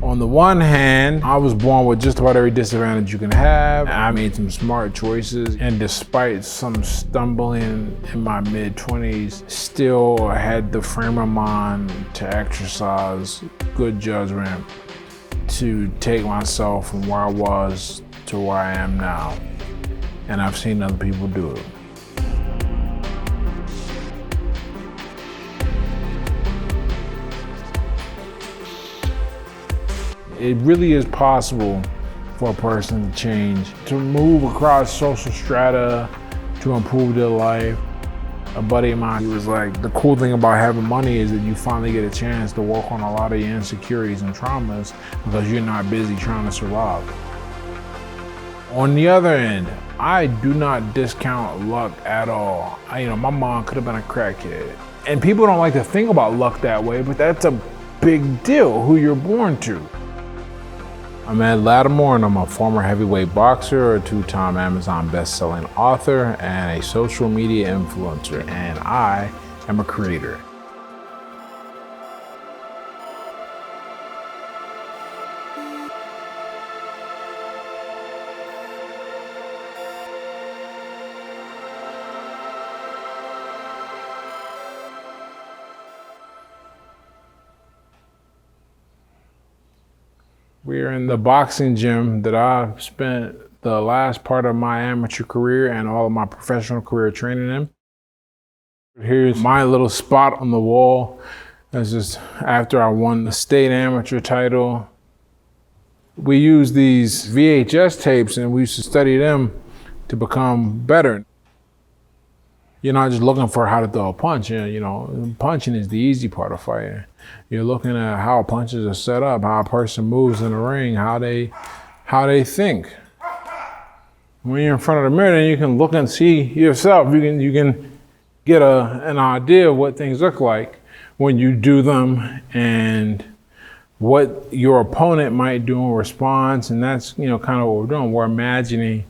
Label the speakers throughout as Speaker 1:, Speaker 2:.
Speaker 1: On the one hand, I was born with just about every disadvantage you can have. I made some smart choices, and despite some stumbling in my mid-20s, still had the frame of mind to exercise good judgment to take myself from where I was to where I am now. And I've seen other people do it. It really is possible for a person to change, to move across social strata, to improve their life. A buddy of mine, he was like, the cool thing about having money is that you finally get a chance to work on a lot of your insecurities and traumas because you're not busy trying to survive. On the other end, I do not discount luck at all. My mom could have been a crackhead. And people don't like to think about luck that way, but that's a big deal, who you're born to. I'm Ed Latimore, and I'm a former heavyweight boxer, a two-time Amazon best-selling author, and a social media influencer, and I am a creator. We're in the boxing gym that I spent the last part of my amateur career and all of my professional career training in. Here's my little spot on the wall. That's just after I won the state amateur title. We use these VHS tapes and we used to study them to become better. You're not just looking for how to throw a punch. Punching is the easy part of fighting. You're looking at how punches are set up, how a person moves in the ring, how they think. When you're in front of the mirror, then you can look and see yourself. You can get an idea of what things look like when you do them and what your opponent might do in response. And that's kind of what we're doing. We're imagining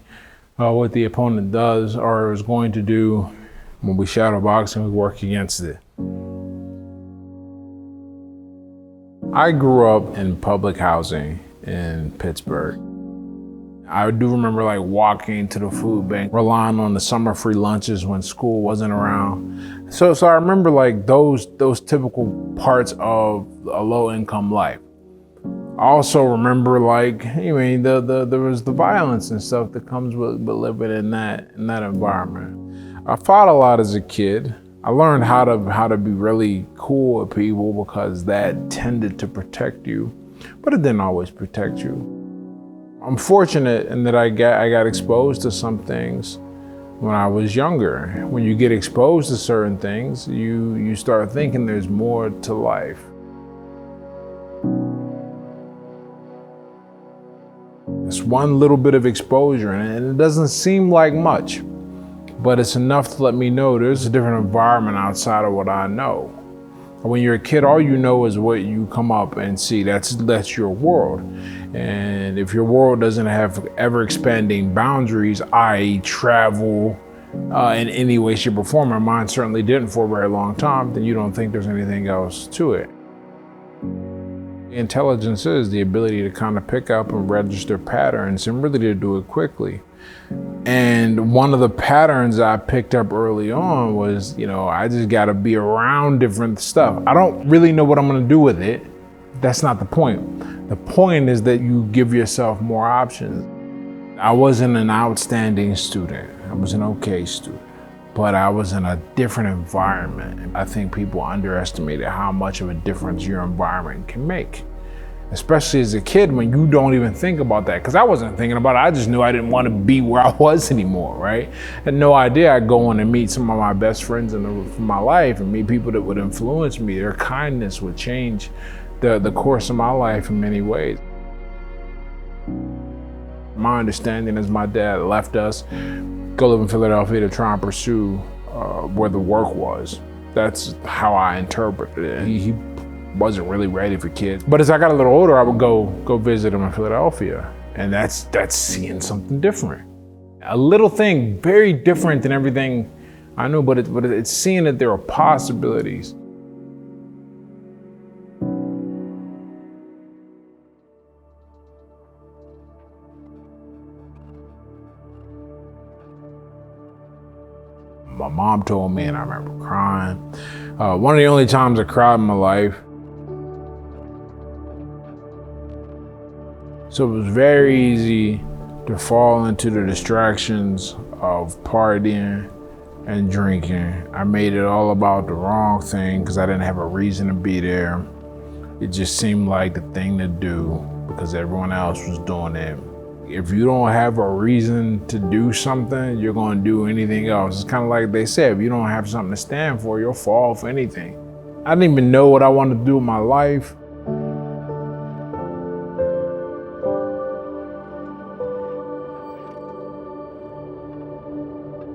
Speaker 1: what the opponent does or is going to do. When we shadow box and we work against it. I grew up in public housing in Pittsburgh. I do remember walking to the food bank, relying on the summer free lunches when school wasn't around. So I remember those typical parts of a low income life. I also remember there was the violence and stuff that comes with living in that environment. I fought a lot as a kid. I learned how to be really cool with people because that tended to protect you, but it didn't always protect you. I'm fortunate in that I got exposed to some things when I was younger. When you get exposed to certain things, you start thinking there's more to life. It's one little bit of exposure, and it doesn't seem like much. But it's enough to let me know there's a different environment outside of what I know. When you're a kid, all you know is what you come up and see. That's your world. And if your world doesn't have ever expanding boundaries, i.e. travel in any way, shape, or form, and mine certainly didn't for a very long time, then you don't think there's anything else to it. Intelligence is the ability to kind of pick up and register patterns and really to do it quickly. And one of the patterns I picked up early on was, I just got to be around different stuff. I don't really know what I'm going to do with it. That's not the point. The point is that you give yourself more options. I wasn't an outstanding student. I was an okay student, but I was in a different environment. I think people underestimated how much of a difference your environment can make. Especially as a kid when you don't even think about that. Because I wasn't thinking about it. I just knew I didn't want to be where I was anymore, right? I had no idea I'd go on and meet some of my best friends from my life and meet people that would influence me. Their kindness would change the course of my life in many ways. My understanding is my dad left us, go live in Philadelphia to try and pursue where the work was. That's how I interpreted it. He wasn't really ready for kids. But as I got a little older, I would go visit him in Philadelphia. And that's seeing something different. A little thing very different than everything I knew, but it's seeing that there are possibilities. mom told me, and I remember crying. One of the only times I cried in my life. So it was very easy to fall into the distractions of partying and drinking. I made it all about the wrong thing because I didn't have a reason to be there. It just seemed like the thing to do because everyone else was doing it. If you don't have a reason to do something, you're going to do anything else. It's kind of like they said, if you don't have something to stand for, you'll fall for anything. I didn't even know what I wanted to do with my life.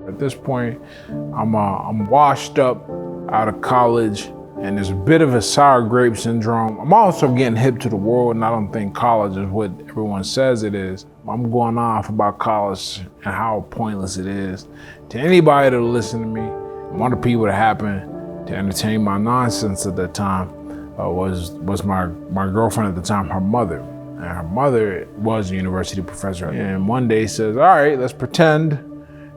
Speaker 1: At this point, I'm washed up out of college, and there's a bit of a sour grape syndrome. I'm also getting hip to the world, and I don't think college is what everyone says it is. I'm going off about college and how pointless it is. To anybody that'll listen to me, one of the people that happened to entertain my nonsense at that time was my girlfriend at the time, her mother. And her mother was a university professor. And one day says, all right, let's pretend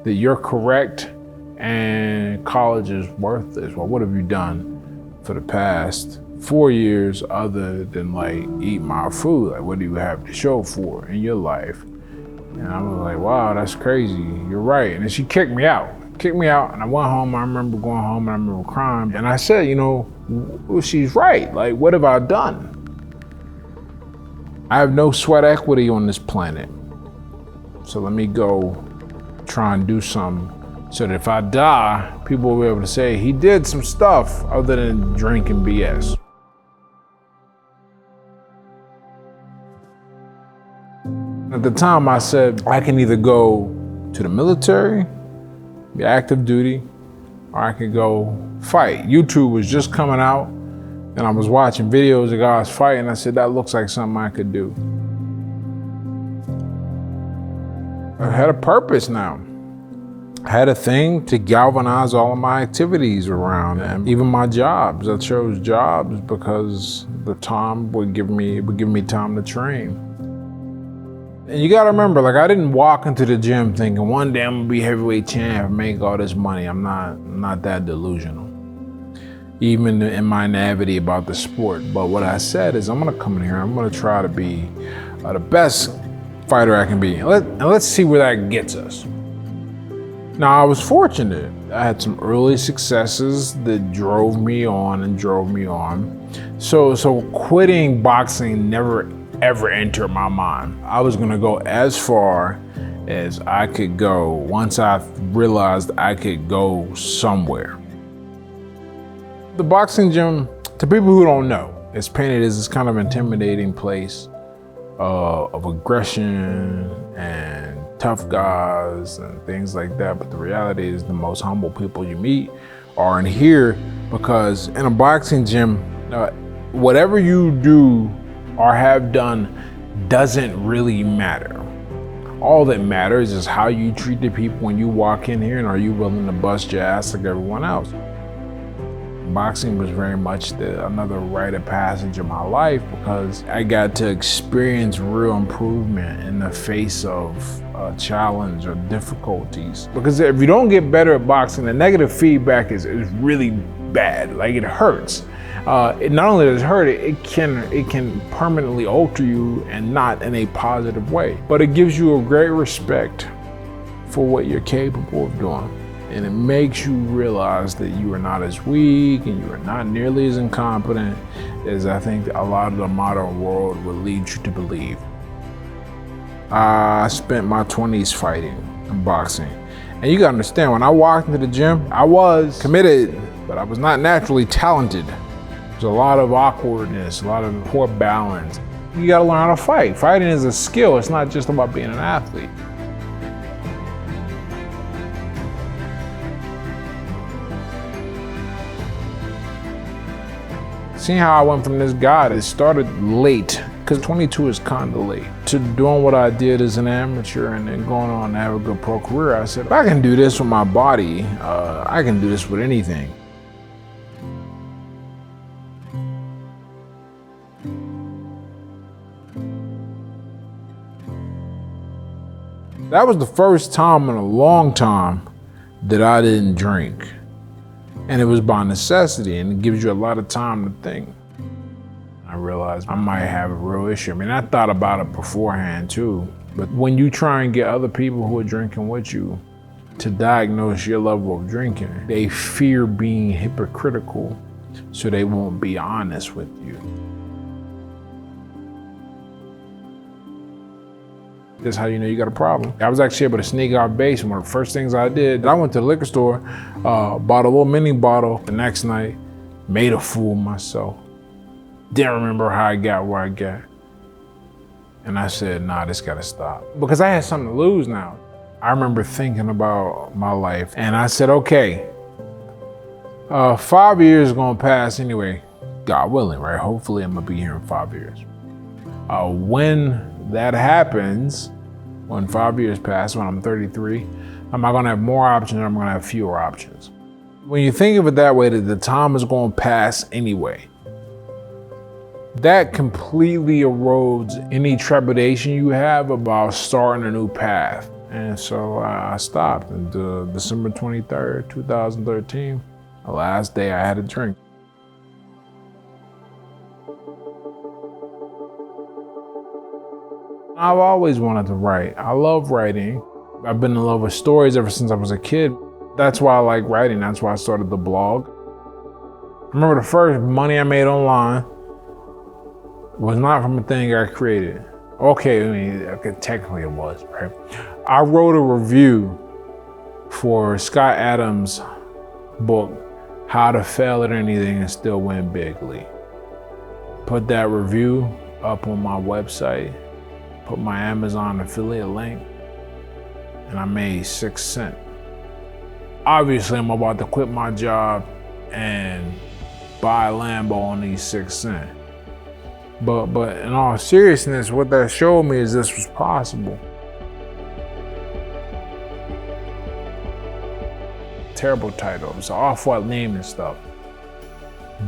Speaker 1: that you're correct and college is worthless. Well, what have you done for the past 4 years other than like eat my food? Like, what do you have to show for in your life? And I was like, wow, that's crazy. You're right. And then she kicked me out, and I went home. I remember going home and I remember crying. And I said, you know, well, she's right. Like, what have I done? I have no sweat equity on this planet. So let me go try and do something so that if I die, people will be able to say he did some stuff other than drinking BS. At the time I said I can either go to the military, be active duty, or I could go fight. YouTube was just coming out and I was watching videos of guys fighting. I said, that looks like something I could do. I had a purpose now. I had a thing to galvanize all of my activities around, and even my jobs. I chose jobs because the time would give me time to train. And you gotta remember, like, I didn't walk into the gym thinking one day I'm gonna be heavyweight champ and make all this money. I'm not that delusional, even in my naivety about the sport. But what I said is, I'm gonna come in here, I'm gonna try to be the best fighter I can be. And let's see where that gets us. Now, I was fortunate. I had some early successes that drove me on. So quitting boxing never ever entered my mind. I was gonna go as far as I could go once I realized I could go somewhere. The boxing gym, to people who don't know, it's painted as this kind of intimidating place of aggression and tough guys and things like that. But the reality is the most humble people you meet are in here, because in a boxing gym, whatever you do or have done doesn't really matter. All that matters is how you treat the people when you walk in here, and are you willing to bust your ass like everyone else. Boxing was very much another rite of passage of my life, because I got to experience real improvement in the face of challenge or difficulties. Because if you don't get better at boxing, the negative feedback is really bad. Like, it hurts. It not only does it hurt, it can permanently alter you, and not in a positive way. But it gives you a great respect for what you're capable of doing. And it makes you realize that you are not as weak and you are not nearly as incompetent as I think a lot of the modern world would lead you to believe. I spent my 20s fighting and boxing. And you gotta understand, when I walked into the gym, I was committed, but I was not naturally talented. There's a lot of awkwardness, a lot of poor balance. You gotta learn how to fight. Fighting is a skill. It's not just about being an athlete. Seeing how I went from this guy that started late, because 22 is kind of late, to doing what I did as an amateur and then going on to have a good pro career, I said, if I can do this with my body, I can do this with anything. That was the first time in a long time that I didn't drink. And it was by necessity, and it gives you a lot of time to think. I realized I might have a real issue. I mean, I thought about it beforehand too, but when you try and get other people who are drinking with you to diagnose your level of drinking, they fear being hypocritical, so they won't be honest with you. That's how you know you got a problem. I was actually able to sneak out base, and one of the first things I did, I went to the liquor store, bought a little mini bottle. The next night, made a fool of myself. Didn't remember how I got where I got. And I said, nah, this gotta stop. Because I had something to lose now. I remember thinking about my life, and I said, okay, 5 years is gonna pass anyway, God willing, right? Hopefully I'm gonna be here in 5 years. When that happens, when 5 years pass, when I'm 33, am I gonna have more options or am I gonna have fewer options? When you think of it that way, that the time is gonna pass anyway, that completely erodes any trepidation you have about starting a new path. And so I stopped. And December 23rd, 2013, the last day I had a drink. I've always wanted to write. I love writing. I've been in love with stories ever since I was a kid. That's why I like writing. That's why I started the blog. I remember the first money I made online was not from a thing I created. Okay, technically it was, right? I wrote a review for Scott Adams' book, How to Fail at Anything and Still Win Bigly. Put that review up on my website, put my Amazon affiliate link, and I made 6 cents. Obviously, I'm about to quit my job and buy a Lambo on these 6 cents. But in all seriousness, what that showed me is this was possible. Terrible title, it's an off-white name and stuff.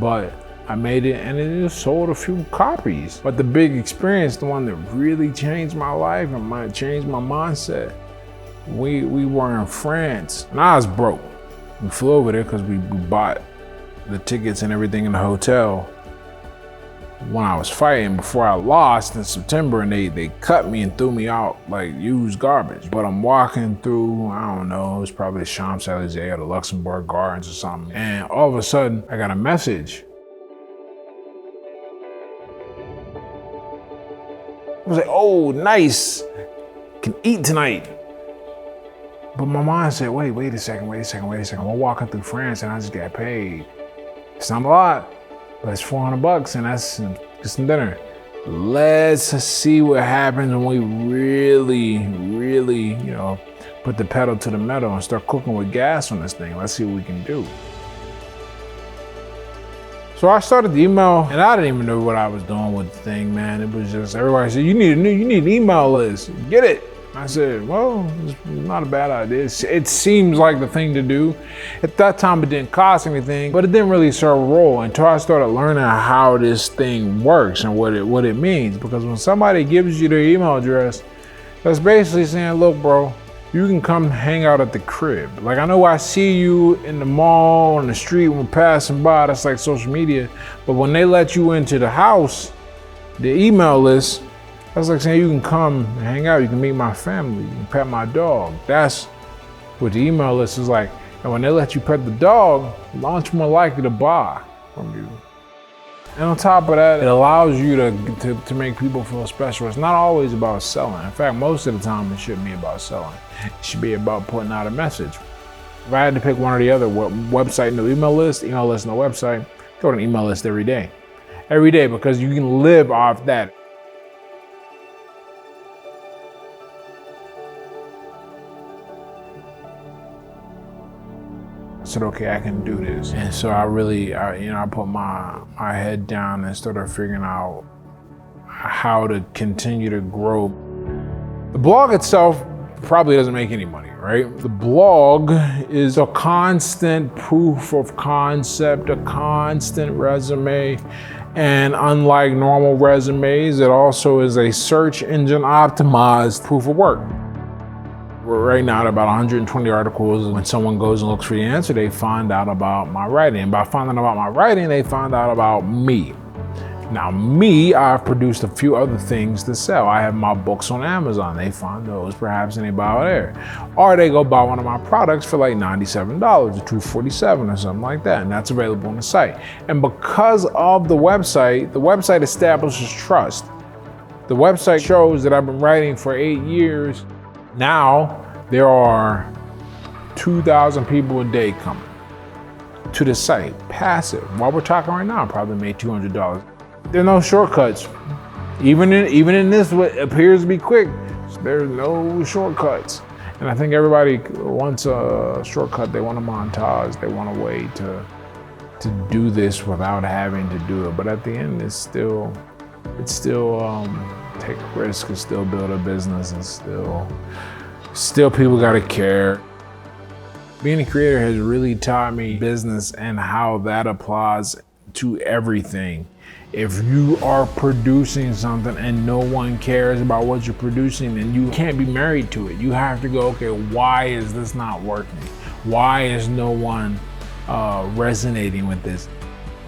Speaker 1: But I made it, and it just sold a few copies. But the big experience, the one that really changed my life and might change my mindset, we were in France, and I was broke. We flew over there because we bought the tickets and everything in the hotel when I was fighting before I lost in September, and they cut me and threw me out like used garbage. But I'm walking through, I don't know, it was probably the Champs-Élysées or the Luxembourg Gardens or something. And all of a sudden I got a message. I was like, oh, nice, can eat tonight. But my mind said, wait a second. We're walking through France and I just got paid. It's not a lot, but it's $400 and that's just some dinner. Let's see what happens when we really, put the pedal to the metal and start cooking with gas on this thing. Let's see what we can do. So I started the email, and I didn't even know what I was doing with the thing, man. It was just, everybody said, you need an email list, get it. I said, well, it's not a bad idea. It seems like the thing to do. At that time, it didn't cost anything, but it didn't really serve a role until I started learning how this thing works and what it means. Because when somebody gives you their email address, that's basically saying, look, bro, you can come hang out at the crib. Like, I know I see you in the mall, on the street, when we're passing by, that's like social media. But when they let you into the house, the email list, that's like saying you can come and hang out, you can meet my family, you can pet my dog. That's what the email list is like. And when they let you pet the dog, they're much more likely to buy from you. And on top of that, it allows you to make people feel special. It's not always about selling. In fact, most of the time it shouldn't be about selling. It should be about putting out a message. If I had to pick one or the other, website and the email list and the website, go to an email list every day. Every day, because you can live off that. I said, okay, I can do this. And so I put my head down and started figuring out how to continue to grow. The blog itself probably doesn't make any money, right? The blog is a constant proof of concept, a constant resume. And unlike normal resumes, it also is a search engine optimized proof of work. We're right now at about 120 articles. When someone goes and looks for the answer, they find out about my writing. By finding out about my writing, they find out about me. Now me, I've produced a few other things to sell. I have my books on Amazon. They find those perhaps and they buy there. Or they go buy one of my products for like $97 or $247 or something like that. And that's available on the site. And because of the website establishes trust. The website shows that I've been writing for 8 years. Now there are 2,000 people a day coming to the site, passive. While we're talking right now, I probably made $200. There are no shortcuts. Even in this, what appears to be quick, there's no shortcuts. And I think everybody wants a shortcut. They want a montage. They want a way to do this without having to do it. But at the end, it's still take a risk and still build a business, and still people gotta care. Being a creator has really taught me business and how that applies to everything. If you are producing something and no one cares about what you're producing, then you can't be married to it. You have to go, okay, why is this not working? Why is no one resonating with this?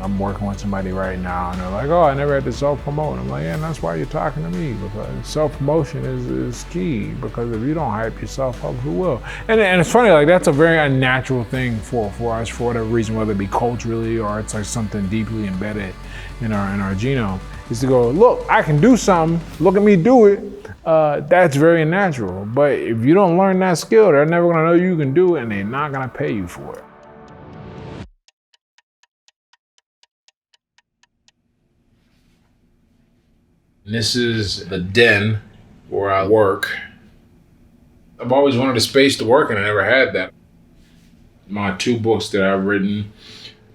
Speaker 1: I'm working with somebody right now and they're like, oh, I never had to self-promote. I'm like, yeah, and that's why you're talking to me, because self-promotion is key, because if you don't hype yourself up, who will? And it's funny, like that's a very unnatural thing for us for whatever reason, whether it be culturally or it's like something deeply embedded in our genome, is to go, look, I can do something, look at me do it. That's very natural. But if you don't learn that skill, they're never gonna know you can do it and they're not gonna pay you for it. And this is the den where I work. I've always wanted a space to work and I never had that. My 2 books that I've written,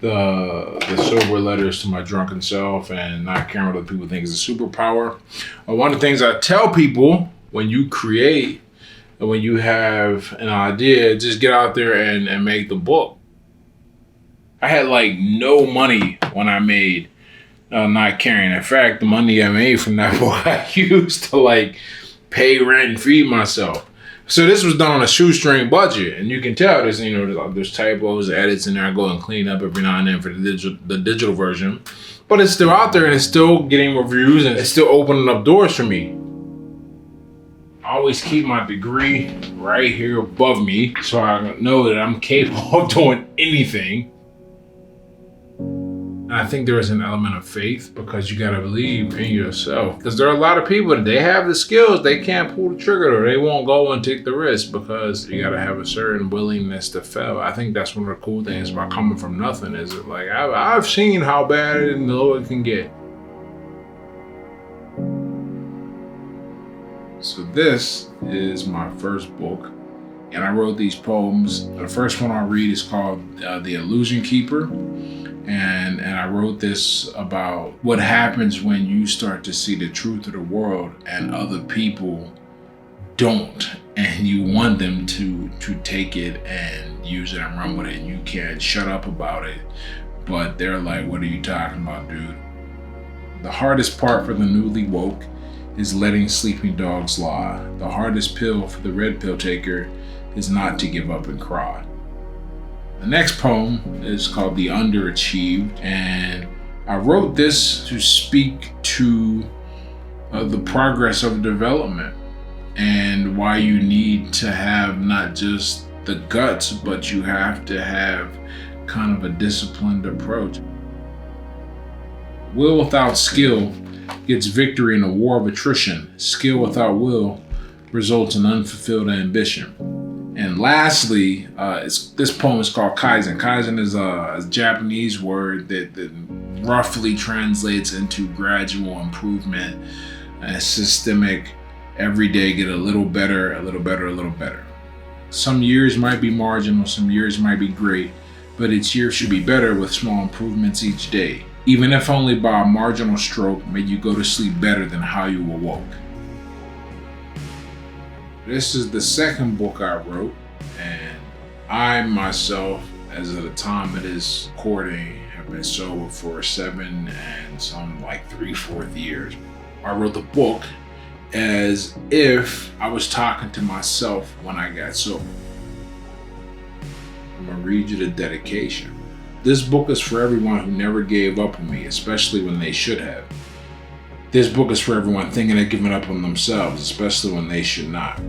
Speaker 1: the Sober Letters to My Drunken Self and Not Caring What Other People Think is a Superpower. One of the things I tell people when you create, when you have an idea, just get out there and make the book. I had like no money when I made Not Caring. In fact, the money I made from that book I used to like pay rent and feed myself. So this was done on a shoestring budget, and you can tell there's typos, edits in there. I go and clean up every now and then for the digital version, but it's still out there and it's still getting reviews and it's still opening up doors for me. I always keep my degree right here above me so I know that I'm capable of doing anything. And I think there is an element of faith, because you gotta believe in yourself. Because there are a lot of people that they have the skills, they can't pull the trigger or they won't go and take the risk, because you gotta have a certain willingness to fail. I think that's one of the cool things about coming from nothing, is it like I've seen how bad and low it can get. So this is my first book, and I wrote these poems. The first one I'll read is called The Illusion Keeper. And I wrote this about what happens when you start to see the truth of the world and other people don't, and you want them to take it and use it and run with it, and you can't shut up about it, but they're like, what are you talking about, dude? The hardest part for the newly woke is letting sleeping dogs lie. The hardest pill for the red pill taker is not to give up and cry. The next poem is called The Underachieved, and I wrote this to speak to the progress of development and why you need to have not just the guts, but you have to have kind of a disciplined approach. Will without skill gets victory in a war of attrition. Skill without will results in unfulfilled ambition. And lastly, this poem is called Kaizen. Kaizen is a Japanese word that roughly translates into gradual improvement, systemic, every day get a little better, a little better, a little better. Some years might be marginal, some years might be great, but each year should be better with small improvements each day. Even if only by a marginal stroke, may you go to sleep better than how you awoke. This is the second book I wrote, and I myself, as of the time of this recording, have been sober for 7 and some like 3/4 years. I wrote the book as if I was talking to myself when I got sober. I'm gonna read you the dedication. This book is for everyone who never gave up on me, especially when they should have. This book is for everyone thinking of giving up on themselves, especially when they should not.